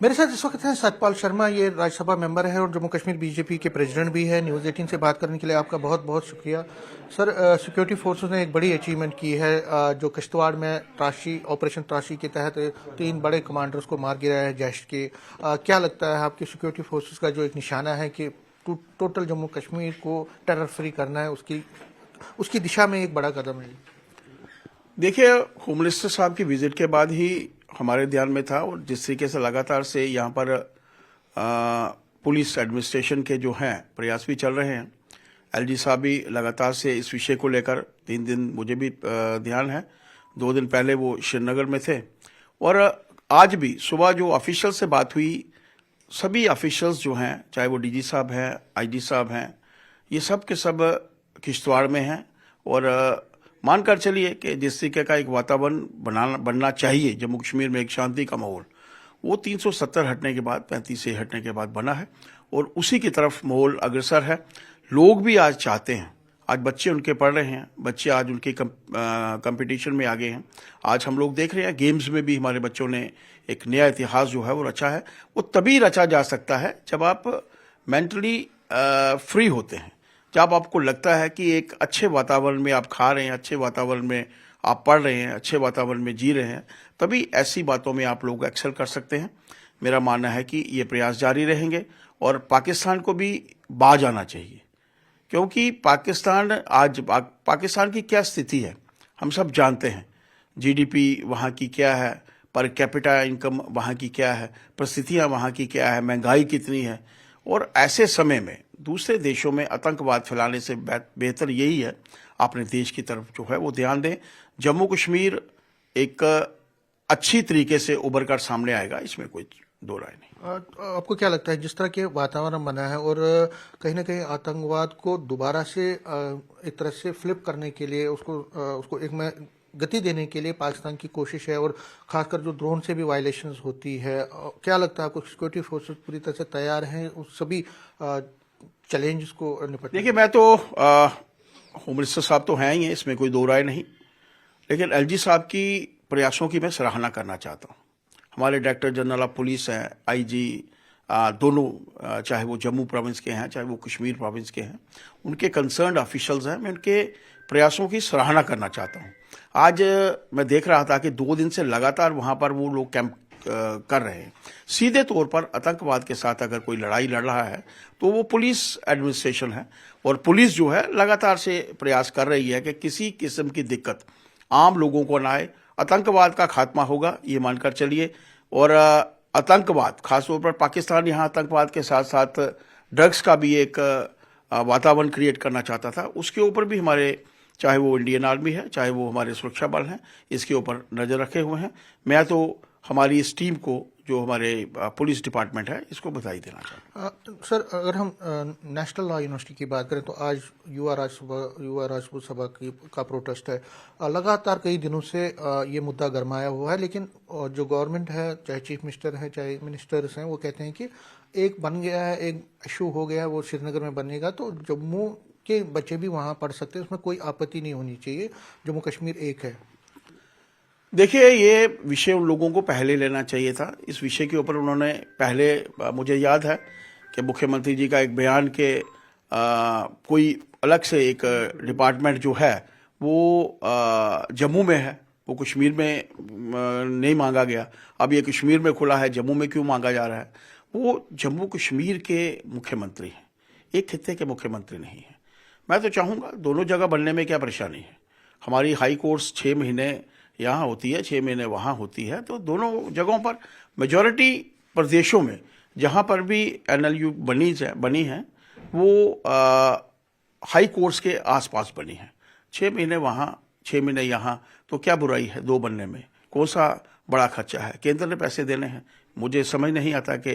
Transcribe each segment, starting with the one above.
मेरे साथ इस वक्त हैं सतपाल शर्मा। ये राज्यसभा मेंबर है और जम्मू कश्मीर बीजेपी के प्रेसिडेंट भी है। न्यूज़ 18 से बात करने के लिए आपका बहुत बहुत शुक्रिया सर। सिक्योरिटी फोर्सेस ने एक बड़ी अचीवमेंट की है जो किश्तवाड़ में त्राशी ऑपरेशन त्राशी के तहत 3 बड़े कमांडर्स को मार गिराया है जैश के। क्या लगता है आपकी सिक्योरिटी फोर्सेस का जो एक निशाना है कि टोटल जम्मू कश्मीर को टेरर फ्री करना है, उसकी दिशा में एक बड़ा कदम है? देखिए, होम मिनिस्टर साहब की विजिट के बाद ही हमारे ध्यान में था, और जिस तरीके से लगातार से यहाँ पर पुलिस एडमिनिस्ट्रेशन के जो हैं प्रयास भी चल रहे हैं। एलजी साहब भी लगातार से इस विषय को लेकर 3 दिन मुझे भी ध्यान है, 2 दिन पहले वो श्रीनगर में थे, और आज भी सुबह जो ऑफिशियल से बात हुई, सभी ऑफिशियल्स जो हैं, चाहे वो डीजी साहब हैं, आईजी साहब हैं, ये सब के सब किश्तवाड़ में हैं। और मानकर चलिए कि जिस तरीके का एक वातावरण बनना चाहिए जम्मू कश्मीर में, एक शांति का माहौल, वो 370 हटने के बाद, 35 से हटने के बाद बना है, और उसी की तरफ माहौल अग्रसर है। लोग भी आज चाहते हैं, आज बच्चे उनके पढ़ रहे हैं, बच्चे आज उनके कंपटीशन में आगे हैं। आज हम लोग देख रहे हैं गेम्स में भी हमारे बच्चों ने एक नया इतिहास जो है वो रचा है। वो तभी रचा जा सकता है जब आप मेंटली फ्री होते हैं, जब आपको लगता है कि एक अच्छे वातावरण में आप खा रहे हैं, अच्छे वातावरण में आप पढ़ रहे हैं, अच्छे वातावरण में जी रहे हैं, तभी ऐसी बातों में आप लोग एक्सेल कर सकते हैं। मेरा मानना है कि ये प्रयास जारी रहेंगे, और पाकिस्तान को भी बाज आना चाहिए, क्योंकि पाकिस्तान की क्या स्थिति है हम सब जानते हैं। जीडीपी वहाँ की क्या है, पर कैपिटा इनकम वहाँ की क्या है, परिस्थितियाँ वहाँ की क्या है, महंगाई कितनी है। और ऐसे समय में दूसरे देशों में आतंकवाद फैलाने से बेहतर यही है अपने देश की तरफ जो है वो ध्यान दें। जम्मू कश्मीर एक अच्छी तरीके से उभर कर सामने आएगा, इसमें कोई दो राय नहीं। आपको क्या लगता है जिस तरह के वातावरण बना है और कहीं ना कहीं आतंकवाद को दोबारा से एक तरह से फ्लिप करने के लिए उसको एक में गति देने के लिए पाकिस्तान की कोशिश है, और खासकर जो ड्रोन से भी वायलेशंस होती है, क्या लगता है आपको सिक्योरिटी फोर्सेस पूरी तरह से तैयार हैं उस सभी चैलेंज को निपटने? देखिए, मैं तो होम मिनिस्टर साहब तो हैं ही हैं, इसमें कोई दो राय नहीं, लेकिन एलजी साहब की प्रयासों की मैं सराहना करना चाहता हूँ। हमारे डायरेक्टर जनरल ऑफ पुलिस हैं, आईजी, दोनों, चाहे वो जम्मू प्रोविंस के हैं, चाहे वो कश्मीर प्रोविंस के हैं, उनके कंसर्न्ड ऑफिशियल्स हैं, मैं उनके प्रयासों की सराहना करना चाहता हूँ। आज मैं देख रहा था कि 2 दिन से लगातार वहाँ पर वो लोग कैंप कर रहे हैं। सीधे तौर पर आतंकवाद के साथ अगर कोई लड़ाई लड़ रहा है तो वो पुलिस एडमिनिस्ट्रेशन है, और पुलिस जो है लगातार से प्रयास कर रही है कि किसी किस्म की दिक्कत आम लोगों को ना आए। आतंकवाद का खात्मा होगा, ये मानकर चलिए। और आतंकवाद, खासतौर पर पाकिस्तान यहाँ आतंकवाद के साथ साथ ड्रग्स का भी एक वातावरण क्रिएट करना चाहता था, उसके ऊपर भी हमारे, चाहे वो इंडियन आर्मी है, चाहे वो हमारे सुरक्षा बल हैं, इसके ऊपर नज़र रखे हुए हैं। मैं तो हमारी इस टीम को, जो हमारे पुलिस डिपार्टमेंट है, इसको बधाई देना चाहता हूँ। सर, अगर हम नेशनल लॉ यूनिवर्सिटी की बात करें तो आज युवा राज्यसभा का प्रोटेस्ट है। लगातार कई दिनों से ये मुद्दा गरमाया हुआ है, लेकिन जो गवर्नमेंट है, चाहे चीफ मिनिस्टर है, चाहे मिनिस्टर्स हैं, वो कहते हैं कि एक बन गया है, एक इशू हो गया है, वो श्रीनगर में बनेगा तो जम्मू के बच्चे भी वहाँ पढ़ सकते हैं, उसमें कोई आपत्ति नहीं होनी चाहिए, जम्मू कश्मीर एक है। देखिए, ये विषय उन लोगों को पहले लेना चाहिए था। इस विषय के ऊपर उन्होंने पहले, मुझे याद है कि मुख्यमंत्री जी का एक बयान के कोई अलग से एक डिपार्टमेंट जो है वो जम्मू में है, वो कश्मीर में नहीं मांगा गया। अब ये कश्मीर में खुला है, जम्मू में क्यों मांगा जा रहा है? वो जम्मू कश्मीर के मुख्यमंत्री हैं, एक खित्ते के मुख्यमंत्री नहीं है। मैं तो चाहूँगा दोनों जगह बनने में क्या परेशानी है। हमारी हाई कोर्ट्स 6 महीने यहाँ होती है, 6 महीने वहाँ होती है, तो दोनों जगहों पर मेजॉरिटी प्रदेशों में जहाँ पर भी एनएलयू बनी है वो हाई कोर्ट्स के आसपास बनी है। 6 महीने वहाँ, 6 महीने यहाँ, तो क्या बुराई है 2 बनने में? कौन सा बड़ा खर्चा है? केंद्र ने पैसे देने हैं। मुझे समझ नहीं आता कि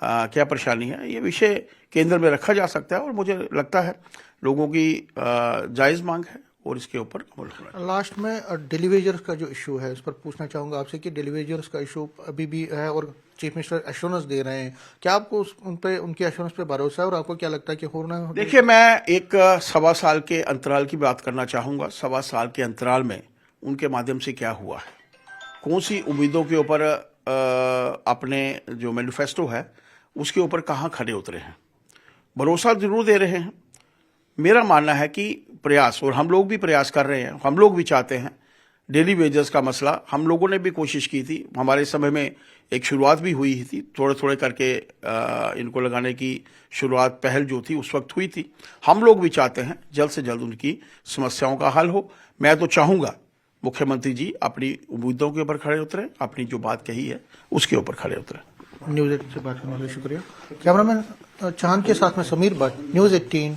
क्या परेशानी है। ये विषय केंद्र में रखा जा सकता है, और मुझे लगता है लोगों की जायज़ मांग है, और इसके ऊपर अमल होना। लास्ट में डेलीवेजर्स का जो इशू है, इस पर पूछना चाहूँगा आपसे कि डेलीवेजर्स का इशू अभी भी है, और चीफ मिनिस्टर एश्योरेंस दे रहे हैं। क्या आपको उनके एश्योरेंस पे भरोसा है, और आपको क्या लगता है कि होना? देखिए, मैं एक 1.25 साल के अंतराल की बात करना चाहूँगा। 1.25 साल के अंतराल में उनके माध्यम से क्या हुआ है, कौन सी उम्मीदों के ऊपर अपने जो मैनिफेस्टो है उसके ऊपर कहाँ खड़े उतरे हैं। भरोसा जरूर दे रहे हैं। मेरा मानना है कि प्रयास, और हम लोग भी प्रयास कर रहे हैं, हम लोग भी चाहते हैं डेली वेजेस का मसला हम लोगों ने भी कोशिश की थी। हमारे समय में एक शुरुआत भी हुई थी, थोड़े थोड़े करके इनको लगाने की शुरुआत, पहल जो थी उस वक्त हुई थी। हम लोग भी चाहते हैं जल्द से जल्द उनकी समस्याओं का हल हो। मैं तो चाहूँगा मुख्यमंत्री जी अपनी उम्मीदों के ऊपर खड़े उतरें, अपनी जो बात कही है उसके ऊपर खड़े उतरें। न्यूज़ 18 से बात करने के लिए शुक्रिया। कैमरामैन चांद के साथ में समीर भट्ट, न्यूज़ 18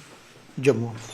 जम्मू।